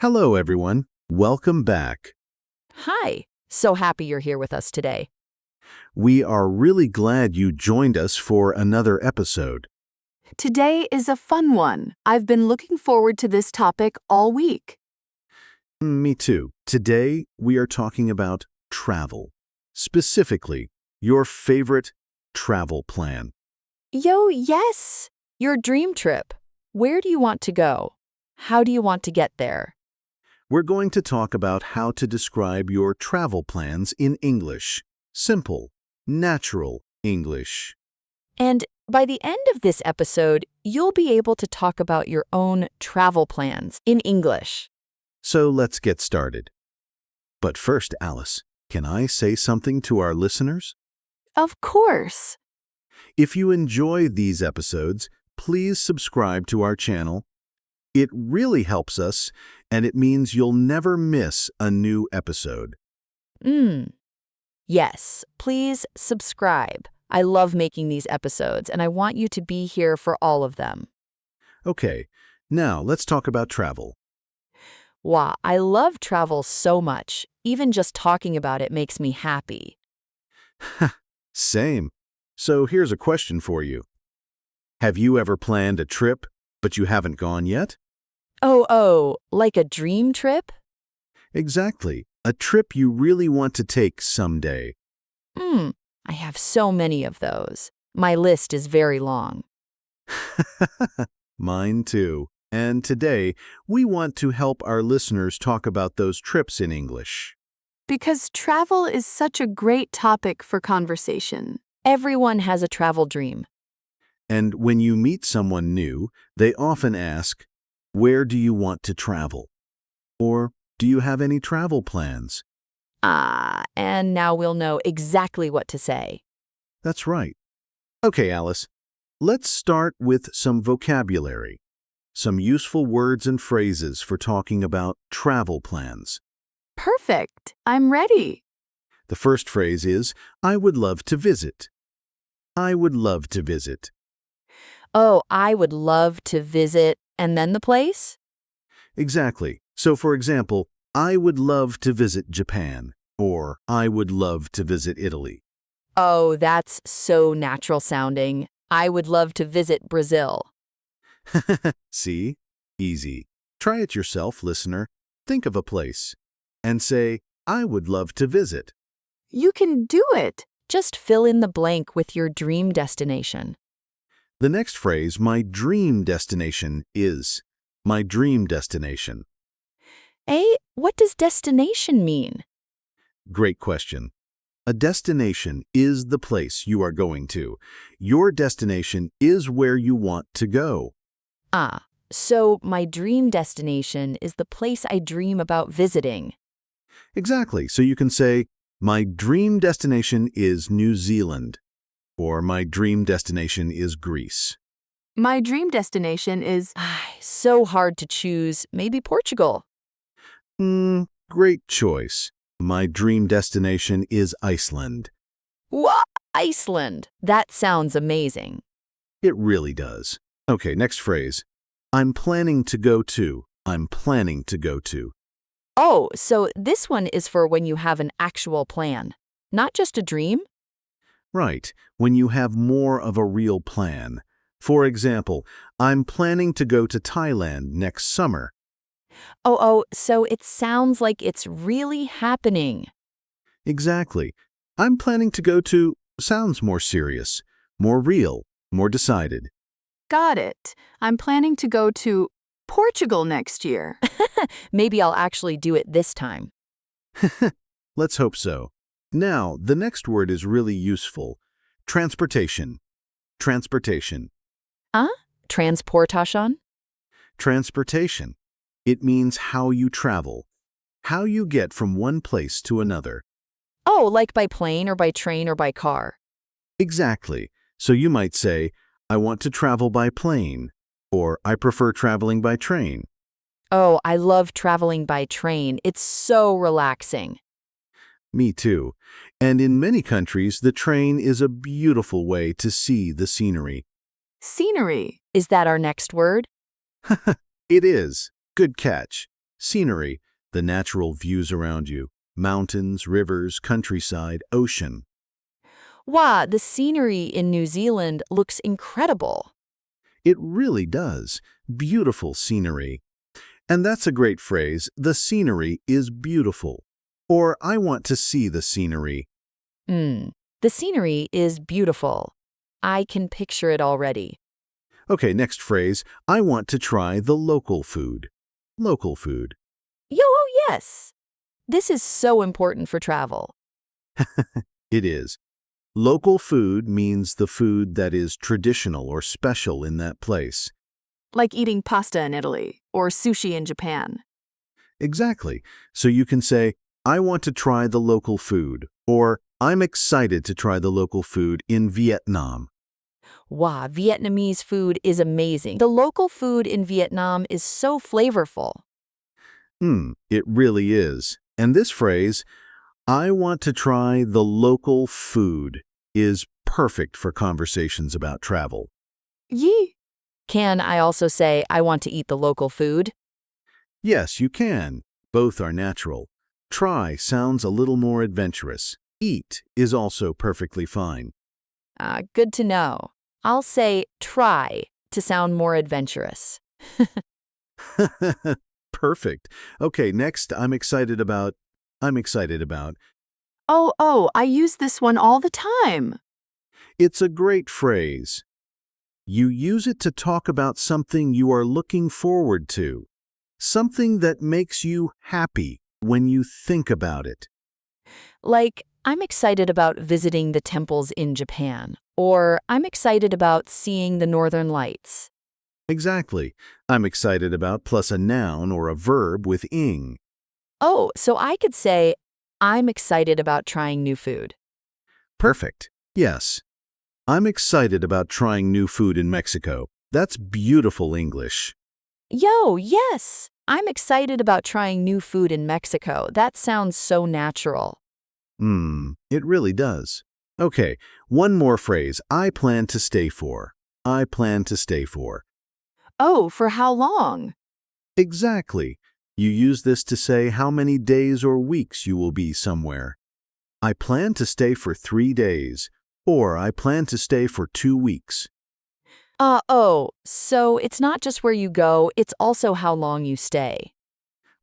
Hello, everyone. Welcome back. Hi, so happy you're here with us today. We are really glad you joined us for another episode. Today is a fun one. I've been looking forward to this topic all week. Me too. Today, we are talking about travel. Specifically, your favorite travel plan. Yes! Your dream trip. Where do you want to go? How do you want to get there? We're going to talk about how to describe your travel plans in English. Simple, natural English. And by the end of this episode, you'll be able to talk about your own travel plans in English. So let's get started. But first, Alice, can I say something to our listeners? Of course. If you enjoy these episodes, please subscribe to our channel. It really helps us, and it means you'll never miss a new episode. Yes, please subscribe. I love making these episodes, and I want you to be here for all of them. Okay, now let's talk about travel. Wow, I love travel so much. Even just talking about it makes me happy. Same. So here's a question for you. Have you ever planned a trip, but you haven't gone yet? Oh, like a dream trip? Exactly. A trip you really want to take someday. I have so many of those. My list is very long. Mine too. And today, we want to help our listeners talk about those trips in English. Because travel is such a great topic for conversation. Everyone has a travel dream. And when you meet someone new, they often ask, "Where do you want to travel?" Or, "Do you have any travel plans?" And now we'll know exactly what to say. That's right. Okay, Alice, let's start with some vocabulary, some useful words and phrases for talking about travel plans. Perfect. I'm ready. The first phrase is, "I would love to visit." I would love to visit. Oh, I would love to visit, and then the place? Exactly. So, for example, I would love to visit Japan, or I would love to visit Italy. Oh, that's so natural sounding. I would love to visit Brazil. See? Easy. Try it yourself, listener. Think of a place and say, "I would love to visit." You can do it. Just fill in the blank with your dream destination. The next phrase, "my dream destination," is my dream destination. What does destination mean? Great question. A destination is the place you are going to. Your destination is where you want to go. So my dream destination is the place I dream about visiting. Exactly. So you can say, "My dream destination is New Zealand," or "My dream destination is Greece." My dream destination is... So hard to choose. Maybe Portugal. Great choice. My dream destination is Iceland. What? Iceland. That sounds amazing. It really does. Okay, next phrase. I'm planning to go to. I'm planning to go to. Oh, so this one is for when you have an actual plan, not just a dream? Right, when you have more of a real plan. For example, I'm planning to go to Thailand next summer. So it sounds like it's really happening. Exactly. I'm planning to go to sounds more serious, more real, more decided. Got it. I'm planning to go to Portugal next year. Maybe I'll actually do it this time. Let's hope so. Now, the next word is really useful. Transportation. Transportation. Transportation? Transportation. It means how you travel, how you get from one place to another. Oh, like by plane or by train or by car. Exactly. So you might say, "I want to travel by plane," or "I prefer traveling by train." Oh, I love traveling by train. It's so relaxing. Me too. And in many countries, the train is a beautiful way to see the scenery. Scenery. Is that our next word? It is. Good catch. Scenery, the natural views around you. Mountains, rivers, countryside, ocean. Wow, the scenery in New Zealand looks incredible. It really does. Beautiful scenery. And that's a great phrase. The scenery is beautiful. Or I want to see the scenery. The scenery is beautiful. I can picture it already. Okay, next phrase. I want to try the local food. Local food. Oh, yes. This is so important for travel. It is. Local food means the food that is traditional or special in that place. Like eating pasta in Italy or sushi in Japan. Exactly. So you can say, I want to try the local food, or I'm excited to try the local food in Vietnam. Wow, Vietnamese food is amazing. The local food in Vietnam is so flavorful. It really is. And this phrase, I want to try the local food, is perfect for conversations about travel. Yee. Can I also say I want to eat the local food? Yes, you can. Both are natural. Try sounds a little more adventurous. Eat is also perfectly fine. Good to know. I'll say try to sound more adventurous. Perfect. Okay, next, I'm excited about. Oh, I use this one all the time. It's a great phrase. You use it to talk about something you are looking forward to. Something that makes you happy when you think about it. Like, I'm excited about visiting the temples in Japan, or I'm excited about seeing the northern lights. Exactly. I'm excited about plus a noun or a verb with ing. Oh, so I could say, I'm excited about trying new food. Perfect. Yes. I'm excited about trying new food in Mexico. That's beautiful English. Yes, I'm excited about trying new food in Mexico. That sounds so natural. It really does. Okay, one more phrase. I plan to stay for. I plan to stay for. Oh, for how long? Exactly. You use this to say how many days or weeks you will be somewhere. I plan to stay for 3 days, or I plan to stay for 2 weeks. So it's not just where you go, it's also how long you stay.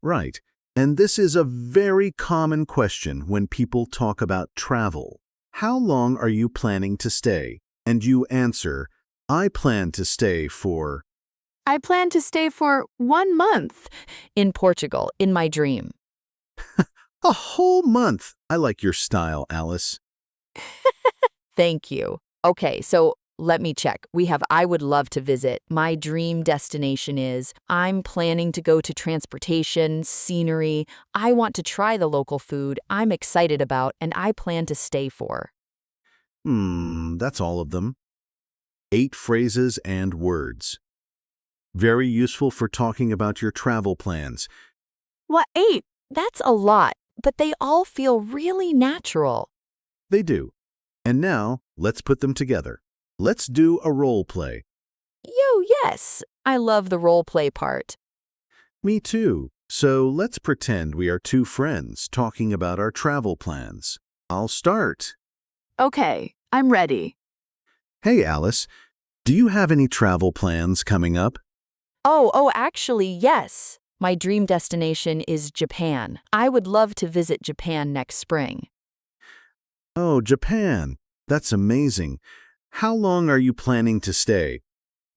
Right. And this is a very common question when people talk about travel. How long are you planning to stay? And you answer, I plan to stay for. I plan to stay for 1 month. In Portugal, in my dream. A whole month. I like your style, Alice. Thank you. Okay, so let me check. We have I would love to visit. My dream destination is I'm planning to go to transportation, scenery. I want to try the local food I'm excited about and I plan to stay for. That's all of them. 8 phrases and words. Very useful for talking about your travel plans. What, 8? That's a lot, but they all feel really natural. They do. And now, let's put them together. Let's do a role play. Yes, I love the role play part. Me too. So let's pretend we are 2 friends talking about our travel plans. I'll start. Okay, I'm ready. Hey, Alice, do you have any travel plans coming up? Actually, yes. My dream destination is Japan. I would love to visit Japan next spring. Oh, Japan. That's amazing. How long are you planning to stay?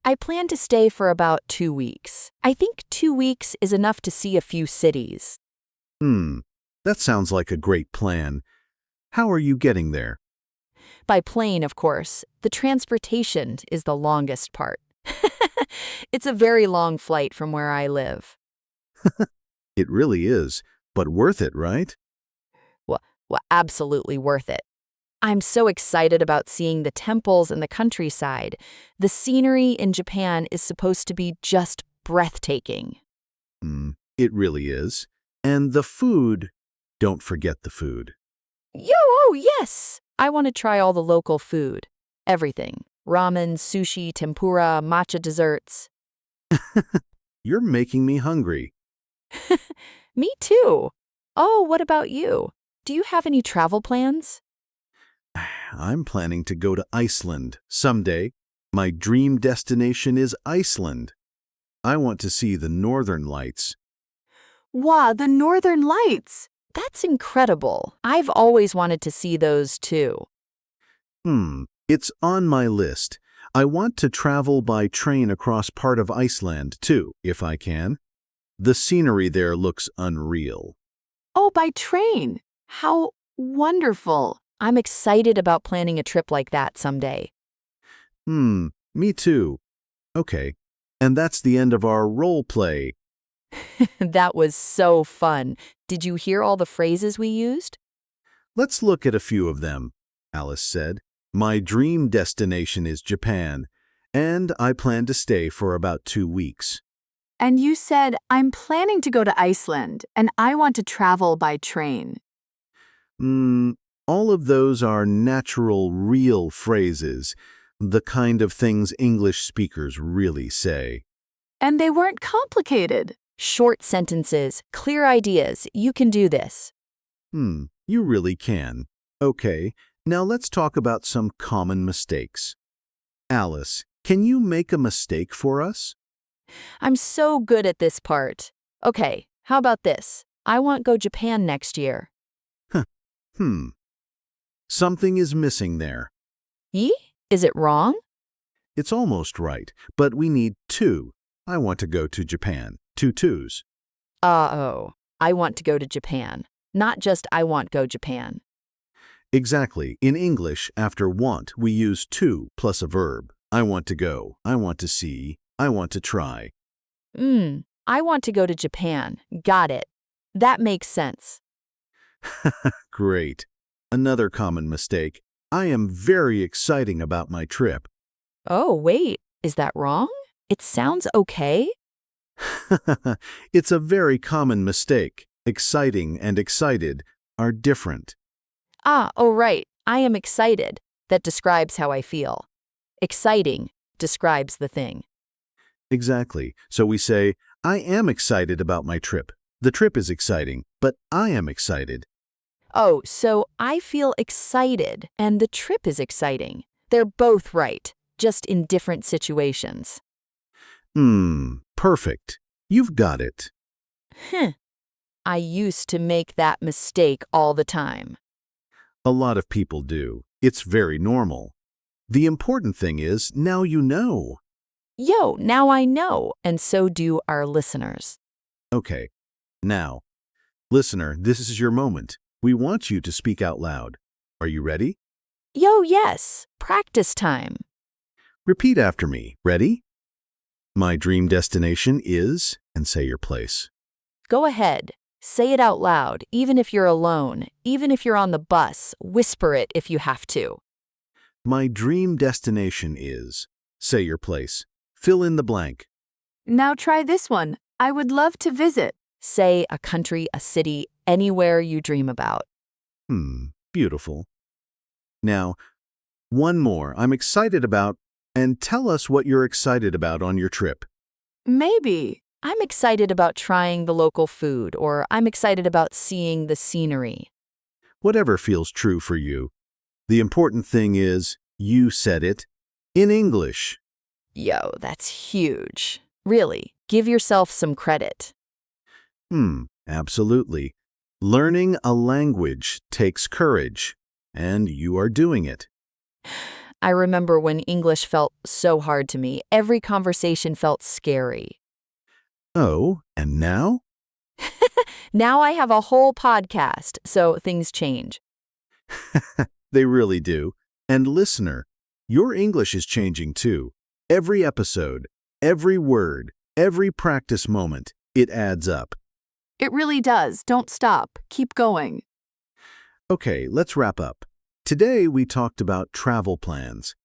I plan to stay for about 2 weeks. I think 2 weeks is enough to see a few cities. That sounds like a great plan. How are you getting there? By plane, of course. The transportation is the longest part. It's a very long flight from where I live. It really is, but worth it, right? Absolutely worth it. I'm so excited about seeing the temples and the countryside. The scenery in Japan is supposed to be just breathtaking. It really is. And the food, don't forget the food. Yes! I want to try all the local food. Everything. Ramen, sushi, tempura, matcha desserts. You're making me hungry. Me too. Oh, what about you? Do you have any travel plans? I'm planning to go to Iceland someday. My dream destination is Iceland. I want to see the northern lights. Wow, the Northern Lights! That's incredible. I've always wanted to see those too. It's on my list. I want to travel by train across part of Iceland, too, if I can. The scenery there looks unreal. Oh, by train! How wonderful! I'm excited about planning a trip like that someday. Me too. Okay, and that's the end of our role play. That was so fun. Did you hear all the phrases we used? Let's look at a few of them. Alice said, "My dream destination is Japan, and I plan to stay for about 2 weeks." And you said, I'm planning to go to Iceland, and I want to travel by train. All of those are natural, real phrases, the kind of things English speakers really say. And they weren't complicated. Short sentences, clear ideas. You can do this. You really can. Okay, now let's talk about some common mistakes. Alice, can you make a mistake for us? I'm so good at this part. Okay, how about this? I want go Japan next year. Something is missing there. Ye? Is it wrong? It's almost right, but we need two. I want to go to Japan. 2 twos. Oh, I want to go to Japan. Not just I want go Japan. Exactly. In English, after want, we use to plus a verb. I want to go. I want to see. I want to try. I want to go to Japan. Got it. That makes sense. Great. Another common mistake. I am very exciting about my trip. Oh, wait. Is that wrong? It sounds okay. It's a very common mistake. Exciting and excited are different. Oh, right. I am excited. That describes how I feel. Exciting describes the thing. Exactly. So we say, I am excited about my trip. The trip is exciting, but I am excited. Oh, so I feel excited and the trip is exciting. They're both right, just in different situations. Perfect. You've got it. I used to make that mistake all the time. A lot of people do. It's very normal. The important thing is, now you know. Yo, now I know, and so do our listeners. Okay. Now, listener, this is your moment. We want you to speak out loud. Are you ready? Yo, yes, practice time. Repeat after me. Ready? My dream destination is, and say your place. Go ahead. Say it out loud, even if you're alone, even if you're on the bus. Whisper it if you have to. My dream destination is, say your place. Fill in the blank. Now try this one. I would love to visit. Say a country, a city, anywhere you dream about. Beautiful. Now, one more I'm excited about, and tell us what you're excited about on your trip. Maybe. I'm excited about trying the local food, or I'm excited about seeing the scenery. Whatever feels true for you. The important thing is, you said it in English. Yo, that's huge. Really, give yourself some credit. Absolutely. Learning a language takes courage, and you are doing it. I remember when English felt so hard to me. Every conversation felt scary. Oh, and now? Now I have a whole podcast, so things change. They really do. And listener, your English is changing too. Every episode, every word, every practice moment, it adds up. It really does. Don't stop. Keep going. Okay, let's wrap up. Today we talked about travel plans,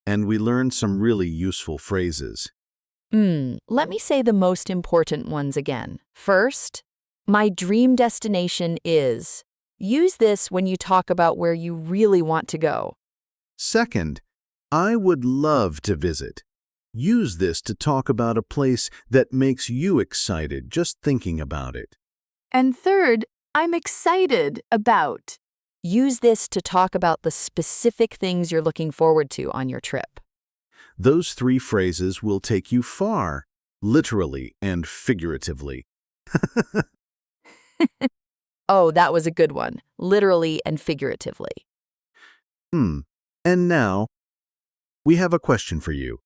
and we learned some really useful phrases. Let me say the most important ones again. First, my dream destination is. Use this when you talk about where you really want to go. Second, I would love to visit. Use this to talk about a place that makes you excited just thinking about it. And third, I'm excited about. Use this to talk about the specific things you're looking forward to on your trip. Those three phrases will take you far, literally and figuratively. Oh, that was a good one. Literally and figuratively. And now, we have a question for you.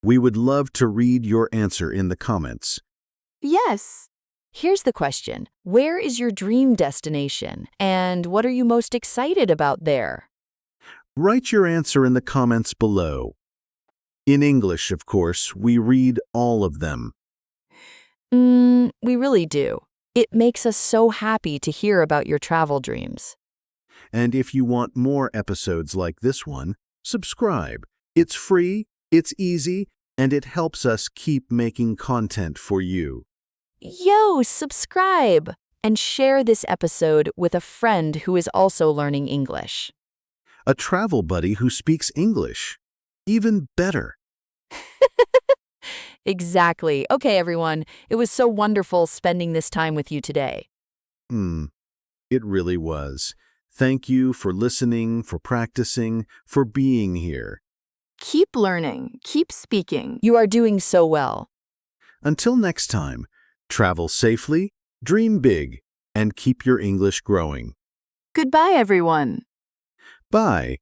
We would love to read your answer in the comments. Yes. Here's the question. Where is your dream destination? And what are you most excited about there? Write your answer in the comments below. In English, of course, we read all of them. We really do. It makes us so happy to hear about your travel dreams. And if you want more episodes like this one, subscribe. It's free, it's easy, and it helps us keep making content for you. Yo, subscribe! And share this episode with a friend who is also learning English. A travel buddy who speaks English. Even better. Exactly. Okay, everyone. It was so wonderful spending this time with you today. It really was. Thank you for listening, for practicing, for being here. Keep learning. Keep speaking. You are doing so well. Until next time, travel safely, dream big, and keep your English growing. Goodbye, everyone. Bye.